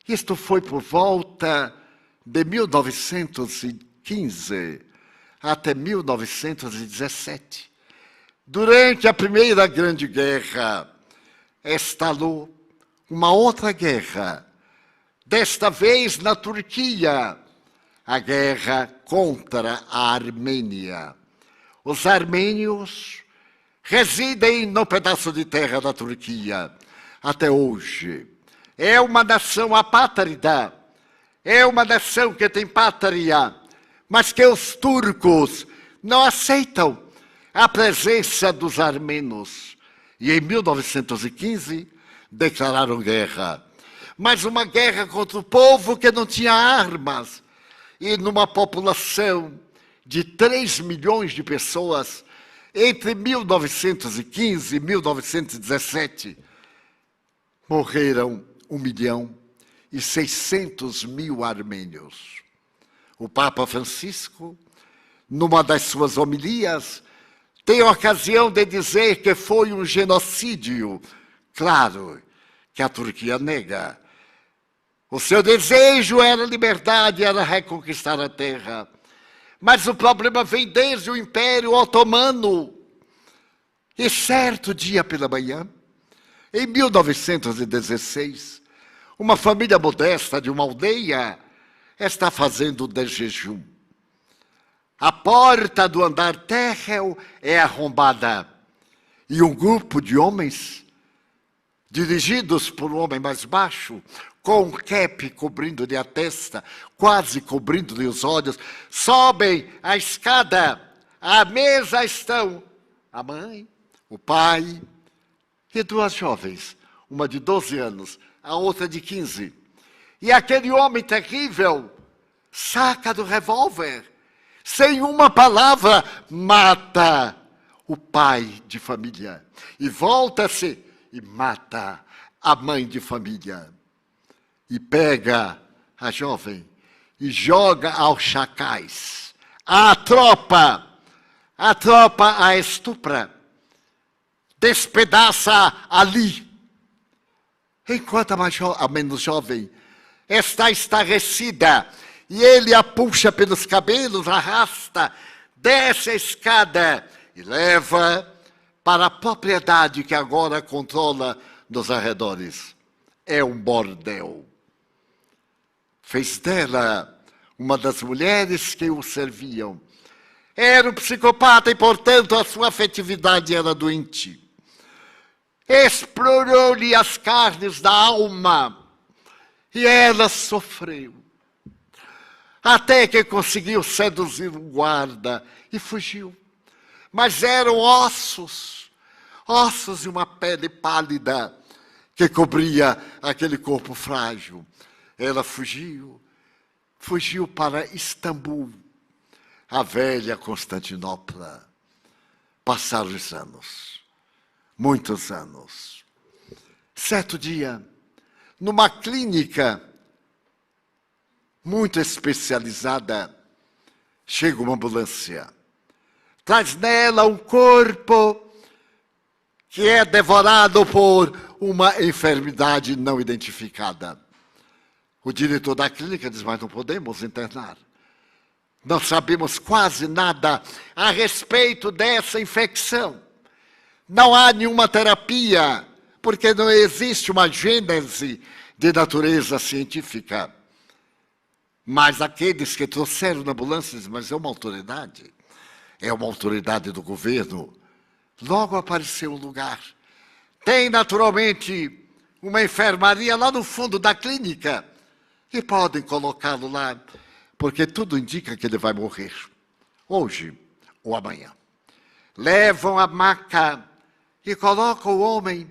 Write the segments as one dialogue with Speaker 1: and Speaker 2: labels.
Speaker 1: Isto foi por volta de 1915 até 1917. Durante a Primeira Grande Guerra, estalou uma outra guerra, desta vez na Turquia, a guerra contra a Armênia. Os armênios residem no pedaço de terra da Turquia até hoje. É uma nação apátrida, é uma nação que tem pátria, mas que os turcos não aceitam a presença dos armenos. E em 1915 declararam guerra. Mas uma guerra contra o povo que não tinha armas. E numa população de 3 milhões de pessoas, entre 1915 e 1917, morreram 1.600.000 armênios. O Papa Francisco, numa das suas homilias, tem a ocasião de dizer que foi um genocídio. Claro que a Turquia nega. O seu desejo era liberdade, era reconquistar a terra. Mas o problema vem desde o Império Otomano. E certo dia pela manhã, em 1916, uma família modesta de uma aldeia está fazendo de jejum. A porta do andar térreo é arrombada e um grupo de homens, dirigidos por um homem mais baixo, com um cap cobrindo-lhe a testa, quase cobrindo-lhe os olhos, sobem a escada. À mesa estão a mãe, o pai e 2 jovens, uma de 12 anos, a outra de 15. E aquele homem terrível saca do revólver, sem uma palavra, mata o pai de família. E volta-se e mata a mãe de família. E pega a jovem e joga aos chacais. A tropa a estupra, despedaça ali. Enquanto a menos jovem está estarrecida, e ele a puxa pelos cabelos, arrasta, desce a escada e leva para a propriedade que agora controla nos arredores. É um bordel. Fez dela uma das mulheres que o serviam. Era um psicopata e, portanto, a sua afetividade era doente. Explorou-lhe as carnes da alma e ela sofreu. Até que conseguiu seduzir um guarda e fugiu. Mas eram ossos e uma pele pálida que cobria aquele corpo frágil. Ela fugiu para Istambul, a velha Constantinopla. Passaram os anos, muitos anos. Certo dia, numa clínica muito especializada, chega uma ambulância. Traz nela um corpo que é devorado por uma enfermidade não identificada. O diretor da clínica diz, mas não podemos internar. Não sabemos quase nada a respeito dessa infecção. Não há nenhuma terapia, porque não existe uma gênese de natureza científica. Mas aqueles que trouxeram na ambulância dizem, mas é uma autoridade do governo. Logo apareceu o lugar. Tem, naturalmente, uma enfermaria lá no fundo da clínica. E podem colocá-lo lá, porque tudo indica que ele vai morrer, hoje ou amanhã. Levam a maca e colocam o homem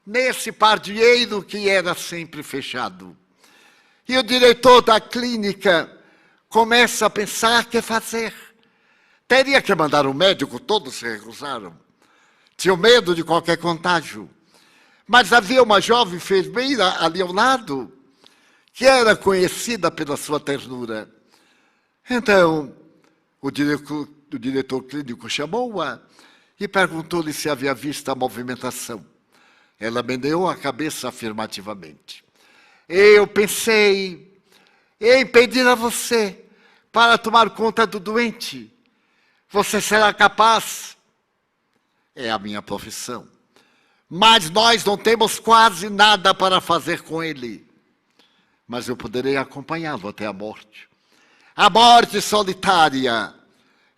Speaker 1: nesse pardieiro que era sempre fechado. E o diretor da clínica começa a pensar o que fazer. Teria que mandar um médico, todos se recusaram. Tinham medo de qualquer contágio. Mas havia uma jovem enfermeira ali ao lado, que era conhecida pela sua ternura. Então, o diretor clínico chamou-a e perguntou-lhe se havia visto a movimentação. Ela meneou a cabeça afirmativamente. Eu pensei em pedir a você para tomar conta do doente. Você será capaz? É a minha profissão. Mas nós não temos quase nada para fazer com ele. Mas eu poderei acompanhá-lo até a morte. A morte solitária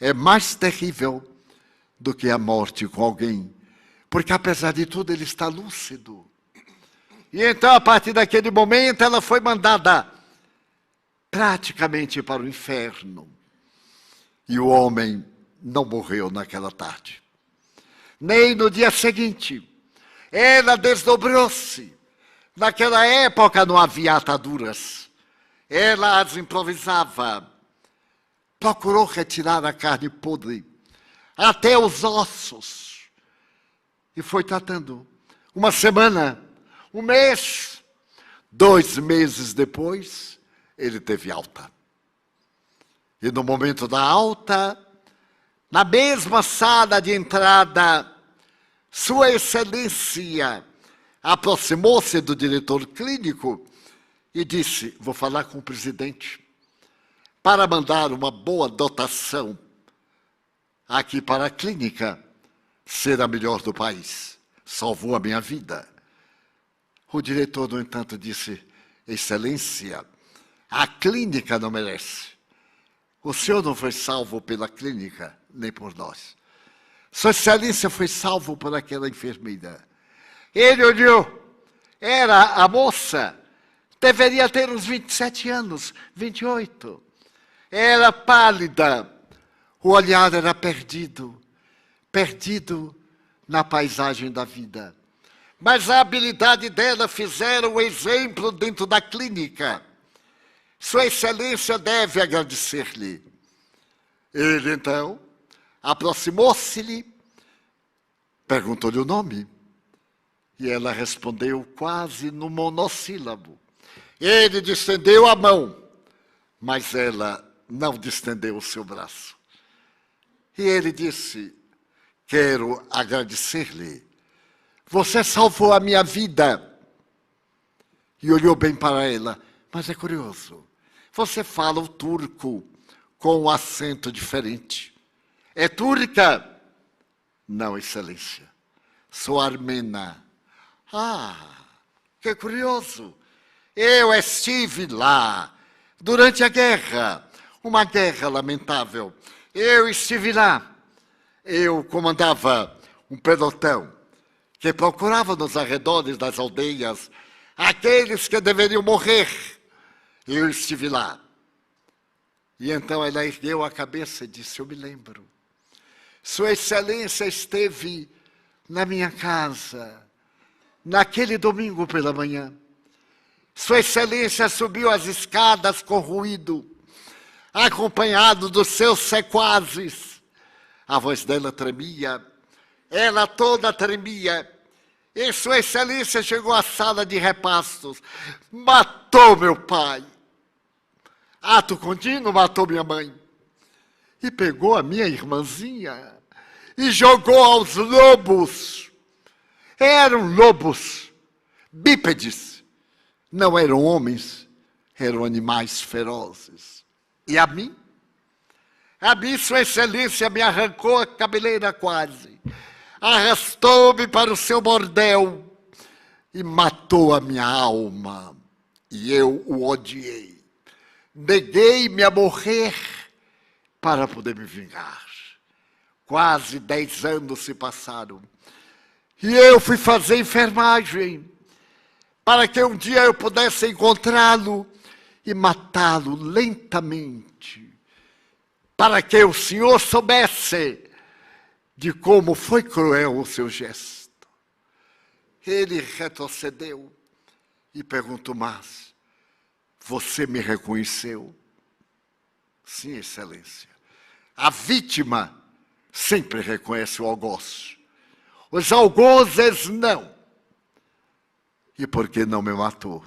Speaker 1: é mais terrível do que a morte com alguém. Porque, apesar de tudo, ele está lúcido. E então, a partir daquele momento, ela foi mandada praticamente para o inferno. E o homem não morreu naquela tarde. Nem no dia seguinte. Ela desdobrou-se. Naquela época não havia ataduras. Ela as improvisava. Procurou retirar a carne podre, até os ossos. E foi tratando. Uma semana, um mês, 2 meses depois, ele teve alta. E no momento da alta, na mesma sala de entrada, Sua Excelência aproximou-se do diretor clínico e disse: vou falar com o presidente para mandar uma boa dotação aqui para a clínica ser a melhor do país. Salvou a minha vida. O diretor, no entanto, disse: Excelência, a clínica não merece. O senhor não foi salvo pela clínica, nem por nós. Sua Excelência foi salvo por aquela enfermeira. Ele olhou, era a moça, deveria ter uns 27 anos, 28. Era pálida, o olhar era perdido, perdido na paisagem da vida. Mas a habilidade dela fizeram um exemplo dentro da clínica. Sua Excelência deve agradecer-lhe. Ele, então, aproximou-se-lhe, perguntou-lhe o nome. E ela respondeu quase no monossílabo. Ele distendeu a mão, mas ela não distendeu o seu braço. E ele disse: quero agradecer-lhe. Você salvou a minha vida. E olhou bem para ela. Mas é curioso. Você fala o turco com um acento diferente. É turca? Não, Excelência. Sou armena. Ah, que curioso. Eu estive lá durante a guerra. Uma guerra lamentável. Eu estive lá. Eu comandava um pelotão que procurava nos arredores das aldeias aqueles que deveriam morrer. Eu estive lá. E então ela ergueu a cabeça e disse: eu me lembro. Sua Excelência esteve na minha casa, naquele domingo pela manhã. Sua Excelência subiu as escadas com ruído, acompanhado dos seus sequazes. A voz dela tremia, ela toda tremia. E Sua Excelência chegou à sala de repastos. Matou meu pai. Ato contínuo, matou minha mãe. E pegou a minha irmãzinha e jogou aos lobos. Eram lobos, bípedes. Não eram homens, eram animais ferozes. E a mim? A mim, Sua Excelência me arrancou a cabeleira quase. Arrastou-me para o seu bordel e matou a minha alma. E eu o odiei. Neguei-me a morrer para poder me vingar. Quase 10 anos se passaram. E eu fui fazer enfermagem para que um dia eu pudesse encontrá-lo e matá-lo lentamente. Para que o senhor soubesse de como foi cruel o seu gesto. Ele retrocedeu e perguntou: mas você me reconheceu? Sim, Excelência. A vítima sempre reconhece o algoz. Os algozes não. E por que não me matou?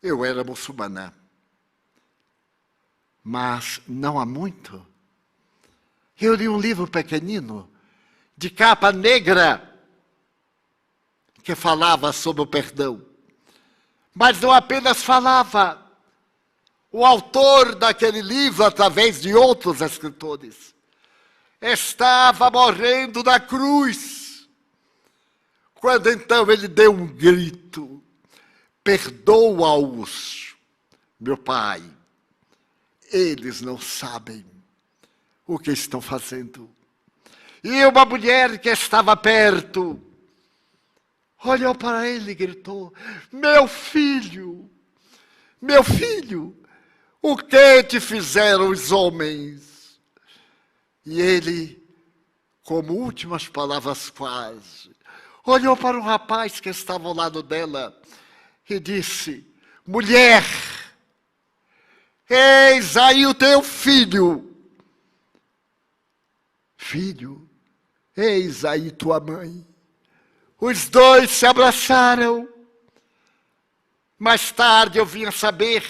Speaker 1: Eu era muçulmana. Mas não há muito. Eu li um livro pequenino, de capa negra, que falava sobre o perdão. Mas não apenas falava. O autor daquele livro, através de outros escritores, estava morrendo na cruz. Quando então ele deu um grito: perdoa-os, meu Pai, eles não sabem o que estão fazendo. E uma mulher que estava perto olhou para ele e gritou: meu filho, o que te fizeram os homens? E ele, como últimas palavras quase, olhou para o rapaz que estava ao lado dela e disse: mulher, eis aí o teu filho. Filho, eis aí tua mãe. Os dois se abraçaram. Mais tarde eu vim a saber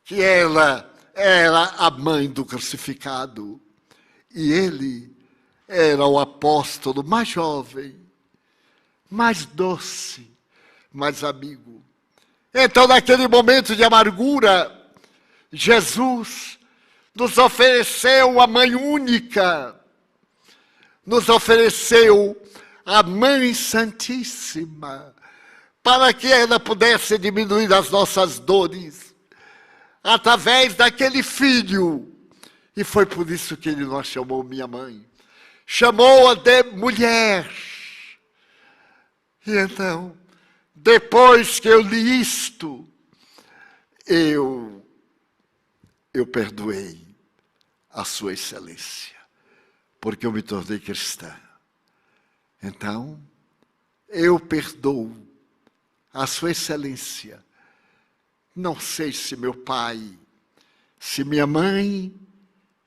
Speaker 1: que ela era a mãe do crucificado e ele era o apóstolo mais jovem, mais doce, mais amigo. Então, naquele momento de amargura, Jesus nos ofereceu a mãe única, nos ofereceu a Mãe Santíssima, para que ela pudesse diminuir as nossas dores, através daquele filho. E foi por isso que ele não chamou minha mãe. Chamou-a de mulher. E então, depois que eu li isto, eu perdoei a sua excelência, porque eu me tornei cristã. Então, eu perdoo a sua excelência. Não sei se meu pai, se minha mãe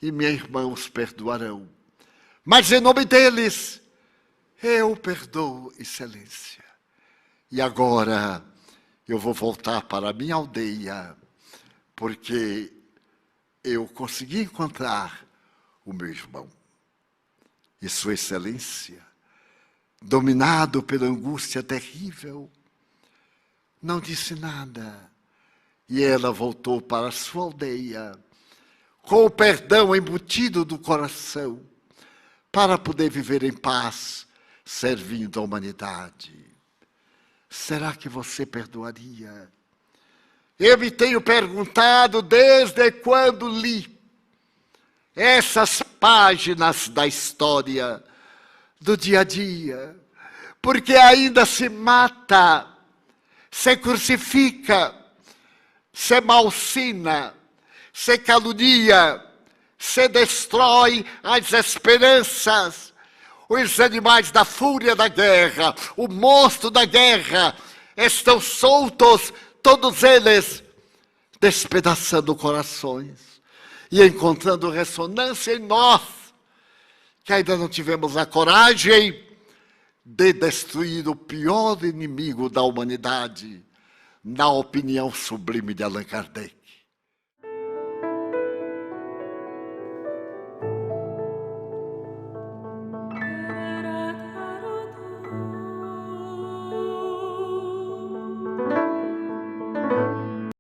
Speaker 1: e minha irmã os perdoarão, mas em nome deles, eu perdoo, excelência. E agora eu vou voltar para a minha aldeia, porque eu consegui encontrar o meu irmão. E sua excelência, dominado pela angústia terrível, não disse nada. E ela voltou para a sua aldeia, com o perdão embutido do coração, para poder viver em paz, servindo a humanidade. Será que você perdoaria? Eu me tenho perguntado desde quando li essas páginas da história, do dia a dia, porque ainda se mata, se crucifica, se malsina, se calunia, se destrói as esperanças. Os animais da fúria da guerra, o monstro da guerra, estão soltos, todos eles despedaçando corações e encontrando ressonância em nós, que ainda não tivemos a coragem de destruir o pior inimigo da humanidade, na opinião sublime de Allan Kardec.